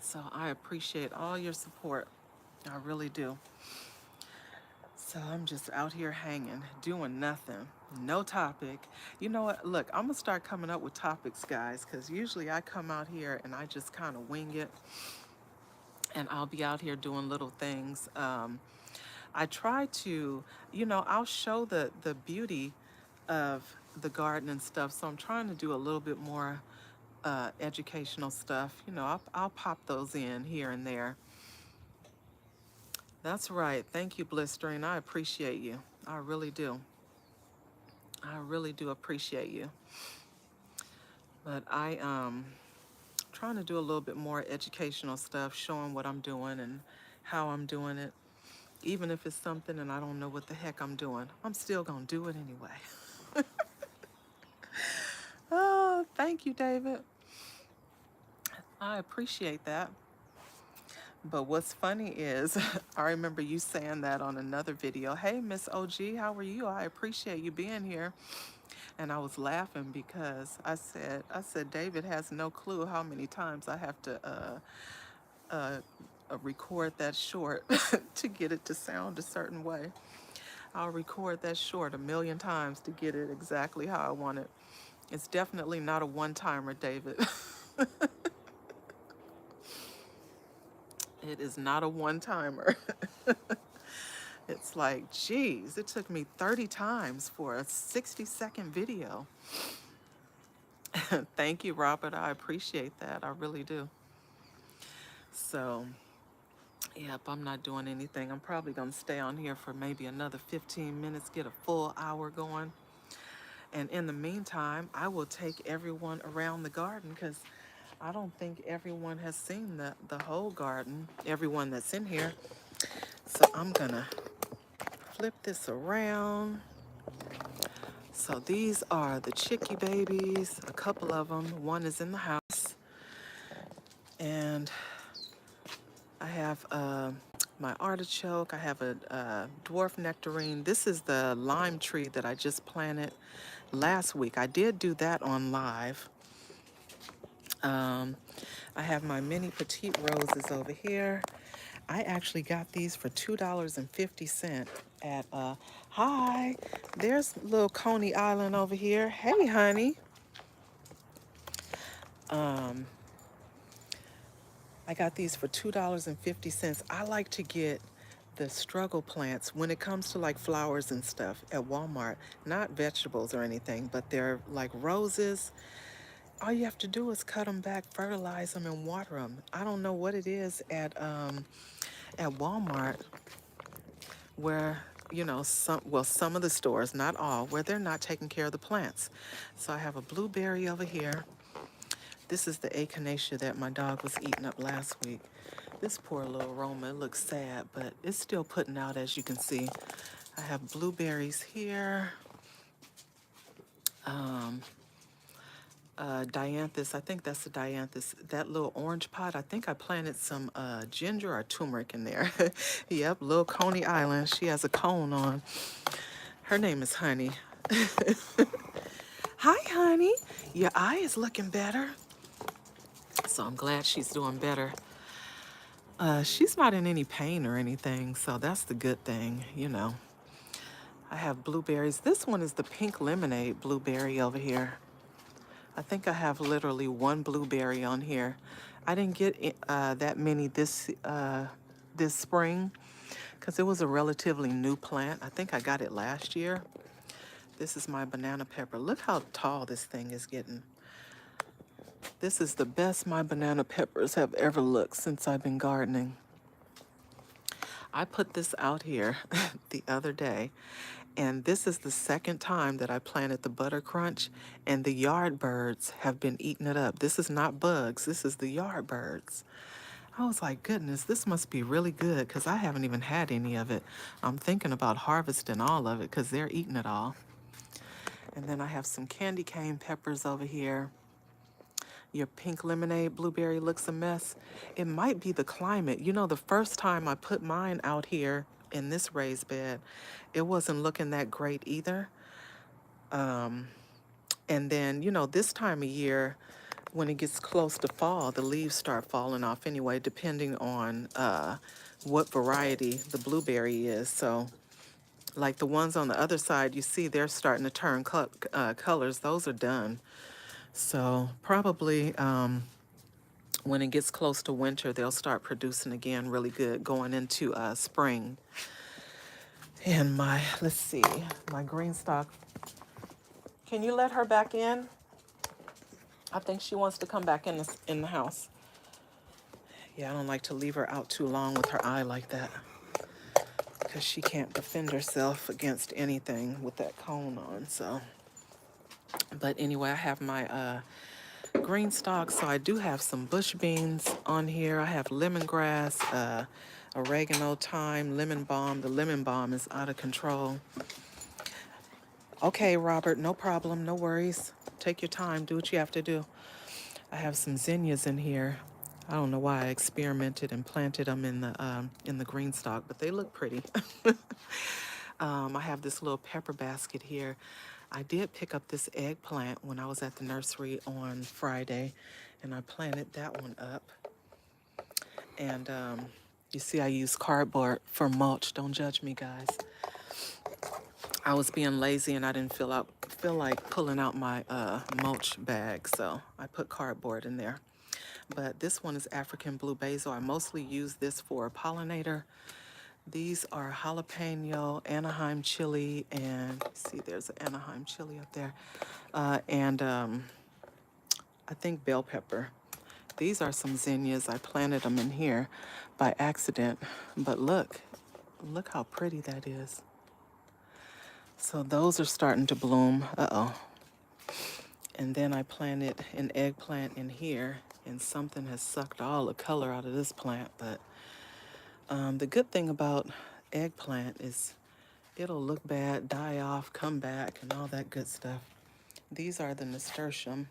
So I appreciate all your support. I really do. So I'm just out here hanging, doing nothing, no topic. You know what? Look, I'm going to start coming up with topics, guys, because usually I come out here and I just kind of wing it. And I'll be out here doing little things. I try to, I'll show the beauty of the garden and stuff. So I'm trying to do a little bit more educational stuff. I'll pop those in here and there. That's right. Thank you, Blistering. I appreciate you. I really do. I really do appreciate you. But trying to do a little bit more educational stuff, showing what I'm doing and how I'm doing it. Even if it's something and I don't know what the heck I'm doing, I'm still going to do it anyway. Oh, thank you, David. I appreciate that. But what's funny is, I remember you saying that on another video. Hey, Miss OG, how are you? I appreciate you being here. And I was laughing because I said, David has no clue how many times I have to record that short to get it to sound a certain way. I'll record that short a million times to get it exactly how I want it. It's definitely not a one-timer, David. It is not a one-timer. It's like, geez, it took me 30 times for a 60-second video. Thank you, Robert. I appreciate that. I really do. So, yep, I'm not doing anything. I'm probably going to stay on here for maybe another 15 minutes, get a full hour going. And in the meantime, I will take everyone around the garden because I don't think everyone has seen the whole garden, everyone that's in here. So I'm going to flip this around. So these are the chickie babies, a couple of them. One is in the house. And I have my artichoke. I have a dwarf nectarine. This is the lime tree that I just planted last week. I did do that on live. I have my mini petite roses over here. I actually got these for $2.50 at, hi, there's little Coney Island over here. Hey, honey. I got these for $2.50. I like to get the struggle plants when it comes to like flowers and stuff at Walmart, not vegetables or anything, but they're like roses. All you have to do is cut them back, fertilize them, and water them. I don't know what it is at Walmart where, you know, some of the stores, not all, where they're not taking care of the plants. So I have a blueberry over here. This is the echinacea that my dog was eating up last week. This poor little Roma, it looks sad, but it's still putting out, as you can see. I have blueberries here. Dianthus, I think that's the dianthus. That little orange pot, I think I planted some ginger or turmeric in there. Yep, little Coney Island. She has a cone on. Her name is Honey. Hi, Honey. Your eye is looking better. So I'm glad she's doing better. She's not in any pain or anything, so that's the good thing, you know. I have blueberries. This one is the pink lemonade blueberry over here. I think I have literally one blueberry on here. I didn't get that many this spring because it was a relatively new plant. I think I got it last year. This is my banana pepper. Look how tall this thing is getting. This is the best my banana peppers have ever looked since I've been gardening. I put this out here the other day, and this is the second time that I planted the butter crunch, and the yard birds have been eating it up. This is not bugs, this is the yard birds. I was like, goodness, this must be really good because I haven't even had any of it. I'm thinking about harvesting all of it because they're eating it all. And then I have some candy cane peppers over here. Your pink lemonade blueberry looks a mess. It might be the climate. You know, the first time I put mine out here in this raised bed, it wasn't looking that great either. And then, you know, this time of year, when it gets close to fall, the leaves start falling off anyway, depending on what variety the blueberry is. So, like the ones on the other side, you see they're starting to turn colors. Those are done. So probably when it gets close to winter, they'll start producing again really good going into spring. And let's see, my green stalk. Can you let her back in? I think she wants to come back in the house. Yeah, I don't like to leave her out too long with her eye like that because she can't defend herself against anything with that cone on, so. But anyway, I have my green stalk, so I do have some bush beans on here. I have lemongrass, oregano, thyme, lemon balm. The lemon balm is out of control. Okay, Robert, no problem, no worries. Take your time, do what you have to do. I have some zinnias in here. I don't know why I experimented and planted them in the green stalk, but they look pretty. I have this little pepper basket here. I did pick up this eggplant when I was at the nursery on Friday, and I planted that one up. And You see, I use cardboard for mulch. Don't judge me, guys. I was being lazy and I didn't feel like pulling out my mulch bag, so I put cardboard in there. But this one is African blue basil. I mostly use this for a pollinator. These are jalapeno, Anaheim chili, and see, there's an Anaheim chili up there, and I think bell pepper. These are some zinnias. I planted them in here by accident, but look how pretty that is. So those are starting to bloom. Uh-oh. And then I planted an eggplant in here, and something has sucked all the color out of this plant. But the good thing about eggplant is it'll look bad, die off, come back, and all that good stuff. These are the nasturtium.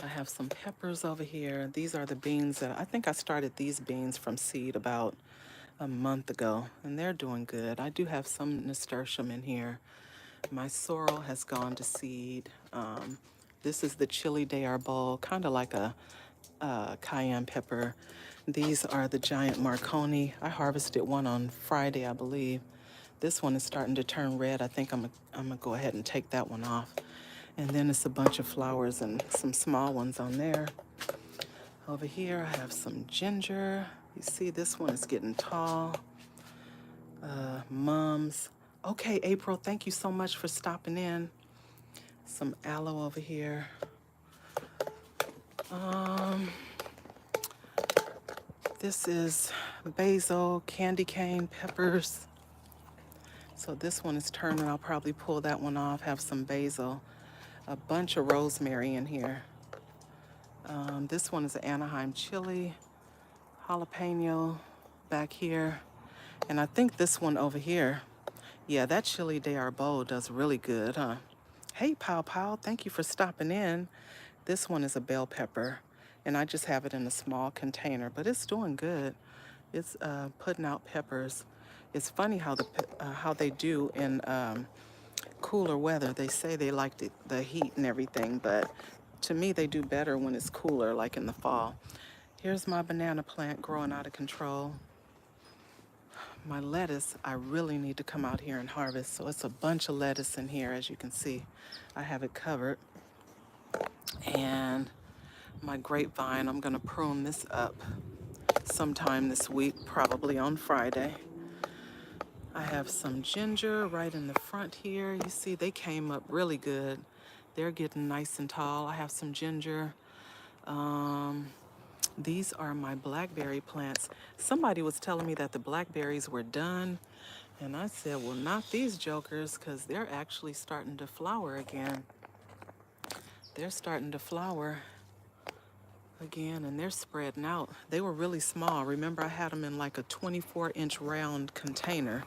I have some peppers over here. These are the beans that I think I started these beans from seed about a month ago, and they're doing good. I do have some nasturtium in here. My sorrel has gone to seed. This is the chili de arbol, kind of like a cayenne pepper. These are the giant Marconi. I harvested one on Friday, I believe. This one is starting to turn red. I think I'm gonna go ahead and take that one off. And then it's a bunch of flowers and some small ones on there. Over here, I have some ginger. You see, this one is getting tall. Mums. Okay, April, thank you so much for stopping in. Some aloe over here. This is basil, candy cane peppers. So this one is turning. I'll probably pull that one off, have some basil. A bunch of rosemary in here. This one is an Anaheim chili, jalapeno back here. And I think this one over here, yeah, that chili de arbol does really good, huh? Hey, Pow Pow, thank you for stopping in. This one is a bell pepper, and I just have it in a small container, but it's doing good. It's putting out peppers. It's funny how they do in cooler weather. They say they like the heat and everything, but to me they do better when it's cooler, like in the fall. Here's my banana plant growing out of control. My lettuce, I really need to come out here and harvest. So it's a bunch of lettuce in here, as you can see. I have it covered. And my grapevine, I'm gonna prune this up sometime this week, probably on Friday. I have some ginger right in the front here. You see, they came up really good. They're getting nice and tall. I have some ginger. These are my blackberry plants. Somebody was telling me that the blackberries were done. And I said, well, not these jokers, because they're actually starting to flower again. They're starting to flower again, and they're spreading out. They were really small. Remember, I had them in like a 24-inch round container,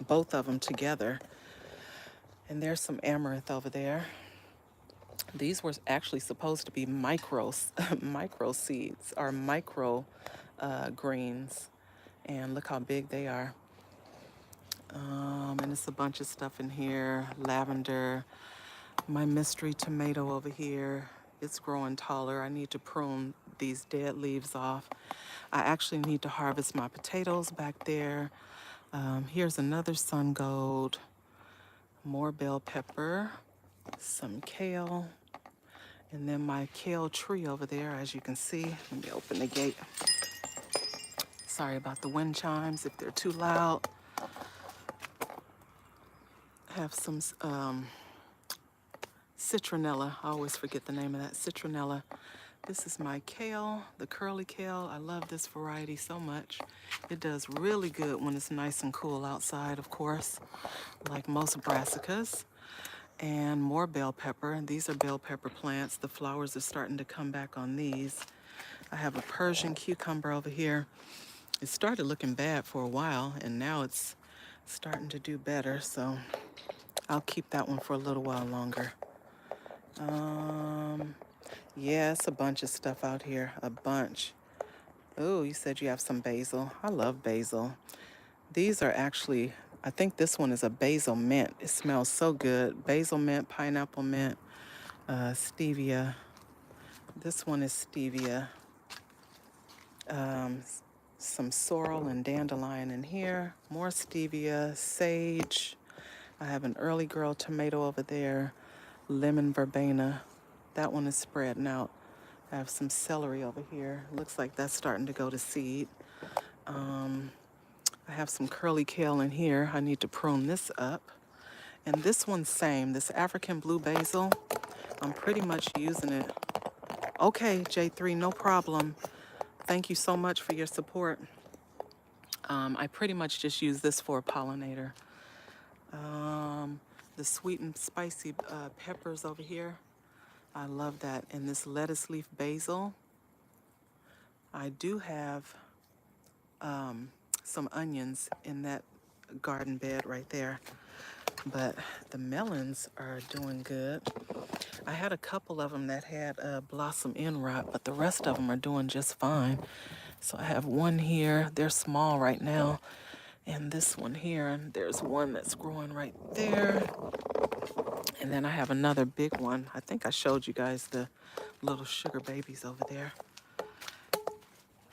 both of them together. And there's some amaranth over there. These were actually supposed to be micro seeds, or micro greens. And look how big they are. And it's a bunch of stuff in here. Lavender. My mystery tomato over here. It's growing taller. I need to prune these dead leaves off. I actually need to harvest my potatoes back there. Here's another sun gold. More bell pepper. Some kale. And then my kale tree over there, as you can see. Let me open the gate. Sorry about the wind chimes if they're too loud. Have some citronella. I always forget the name of that. Citronella. This is my kale, the curly kale. I love this variety so much. It does really good when it's nice and cool outside, of course, like most brassicas. And more bell pepper. These are bell pepper plants. The flowers are starting to come back on these. I have a Persian cucumber over here. It started looking bad for a while, and now it's starting to do better, so I'll keep that one for a little while longer. Yeah, it's a bunch of stuff out here, a bunch. Oh, you said you have some basil. I love basil. These are actually, I think this one is a basil mint. It smells so good. Basil mint, pineapple mint, stevia. This one is stevia. some sorrel and dandelion in here, more stevia, sage. I have an early girl tomato over there, lemon verbena. That one is spreading out. I have some celery over here. Looks like that's starting to go to seed. I have some curly kale in here. I need to prune this up. And this one's same, this African blue basil, I'm pretty much using it. Okay, J3, no problem. Thank you so much for your support. I pretty much just use this for a pollinator. The sweet and spicy peppers over here. I love that. And this lettuce leaf basil. I do have some onions in that garden bed right there. But the melons are doing good. I had a couple of them that had blossom end rot, but the rest of them are doing just fine. So I have one here. They're small right now. And this one here, and there's one that's growing right there. And then I have another big one. I think I showed you guys the little sugar babies over there.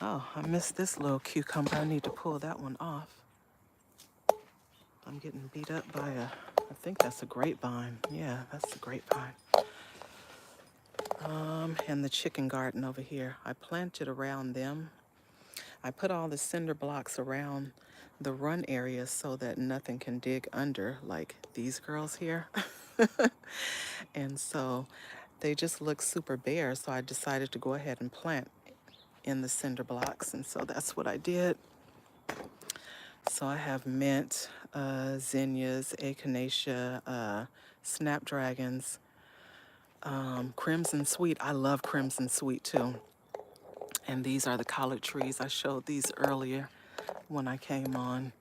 Oh, I missed this little cucumber. I need to pull that one off. I'm getting beat up by I think that's a grapevine. Yeah, that's a grapevine. And the chicken garden over here. I planted around them. I put all the cinder blocks around the run area so that nothing can dig under, like these girls here. And so they just look super bare, so I decided to go ahead and plant in the cinder blocks, and so that's what I did. So I have mint, zinnias, echinacea, snapdragons, crimson sweet. I love crimson sweet too. And these are the collard trees. I showed these earlier when I came on.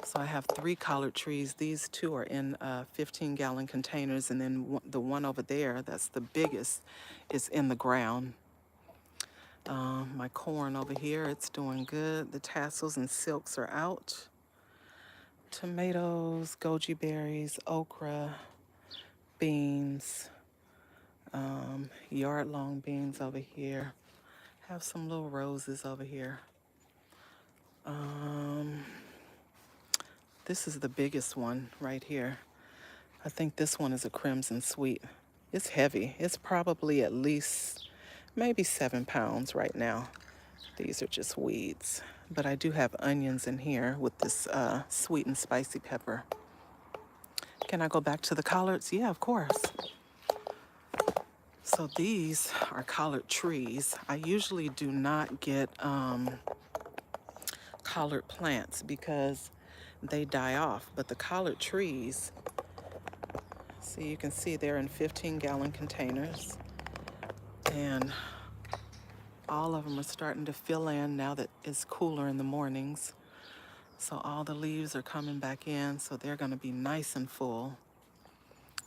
So I have 3 collard trees. These 2 are in 15-gallon containers, and then the one over there, that's the biggest, is in the ground. My corn over here, it's doing good. The tassels and silks are out. Tomatoes, goji berries, okra, beans, yard-long beans over here. Have some little roses over here. This is the biggest one right here. I think this one is a crimson sweet. It's heavy. It's probably at least maybe 7 pounds right now. These are just weeds. But I do have onions in here with this sweet and spicy pepper. Can I go back to the collards? Yeah, of course. So these are collard trees. I usually do not get collard plants because they die off. But the collard trees, see, you can see they're in 15-gallon containers. And all of them are starting to fill in now that it's cooler in the mornings. So all the leaves are coming back in, so they're going to be nice and full.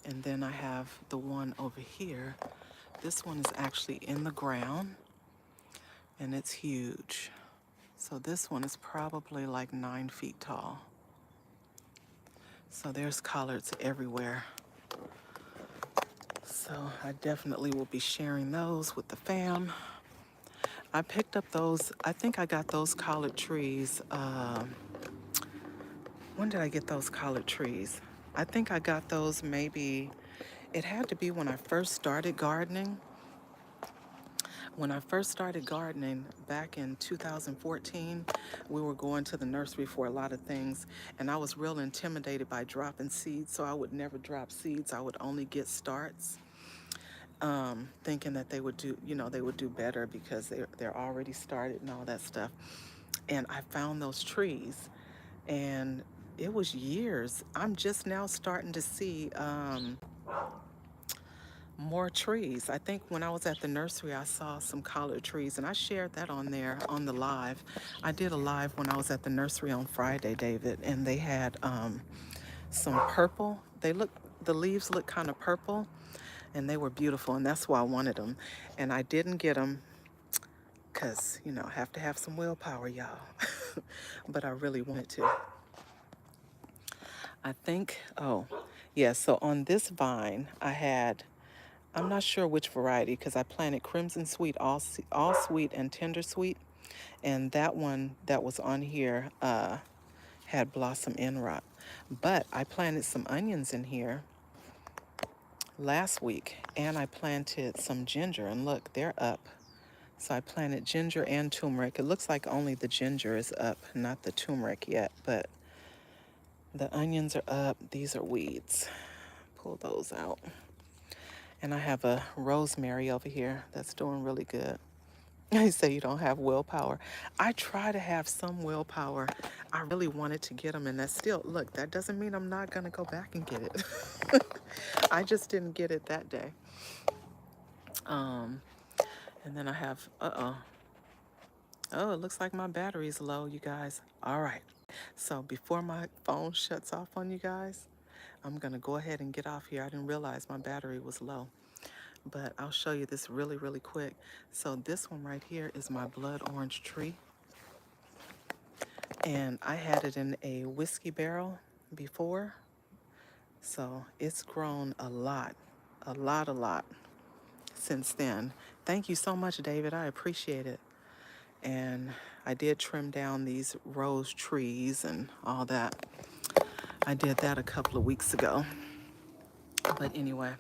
And then I have the one over here. This one is actually in the ground, and it's huge. So this one is probably like 9 feet tall. So there's collards everywhere. So I definitely will be sharing those with the fam. I picked up those, I think I got those collard trees. When did I get those collard trees? I think I got those maybe, it had to be when I first started gardening. When I first started gardening back in 2014, we were going to the nursery for a lot of things, and I was real intimidated by dropping seeds, so I would never drop seeds. I would only get starts, thinking that they would do, they would do better because they're already started and all that stuff. And I found those trees, and it was years. I'm just now starting to see more trees. I think when I was at the nursery, I saw some collard trees, and I shared that on there on the live. I did a live when I was at the nursery on Friday, David, and they had some purple. The leaves look kind of purple, and they were beautiful, and that's why I wanted them. And I didn't get them because, I have to have some willpower, y'all. But I really wanted to. I think, yeah, so on this vine, I'm not sure which variety because I planted crimson sweet, all sweet and tender sweet. And that one that was on here had blossom end rot. But I planted some onions in here last week, and I planted some ginger, and look, they're up. So I planted ginger and turmeric. It looks like only the ginger is up, not the turmeric yet, but the onions are up. These are weeds. Pull those out. And I have a rosemary over here that's doing really good. You say you don't have willpower. I try to have some willpower. I really wanted to get them, and that's still, look, that doesn't mean I'm not going to go back and get it. I just didn't get it that day. Um, and then I have, oh, it looks like my battery's low, you guys. All right. So before my phone shuts off on you guys, I'm going to go ahead and get off here. I didn't realize my battery was low, but I'll show you this really, really quick. So this one right here is my blood orange tree. And I had it in a whiskey barrel before. So it's grown a lot since then. Thank you so much, David. I appreciate it. And I did trim down these rose trees and all that. I did that a couple of weeks ago. But anyway,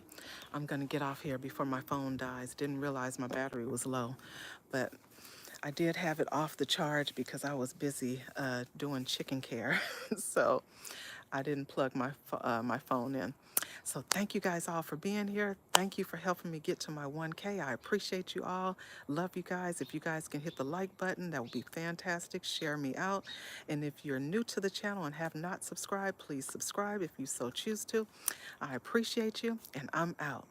I'm going to get off here before my phone dies. Didn't realize my battery was low. But I did have it off the charge because I was busy doing chicken care. So I didn't plug my phone in. So thank you guys all for being here. Thank you for helping me get to my 1K. I appreciate you all. Love you guys. If you guys can hit the like button, that would be fantastic. Share me out. And if you're new to the channel and have not subscribed, please subscribe if you so choose to. I appreciate you, and I'm out.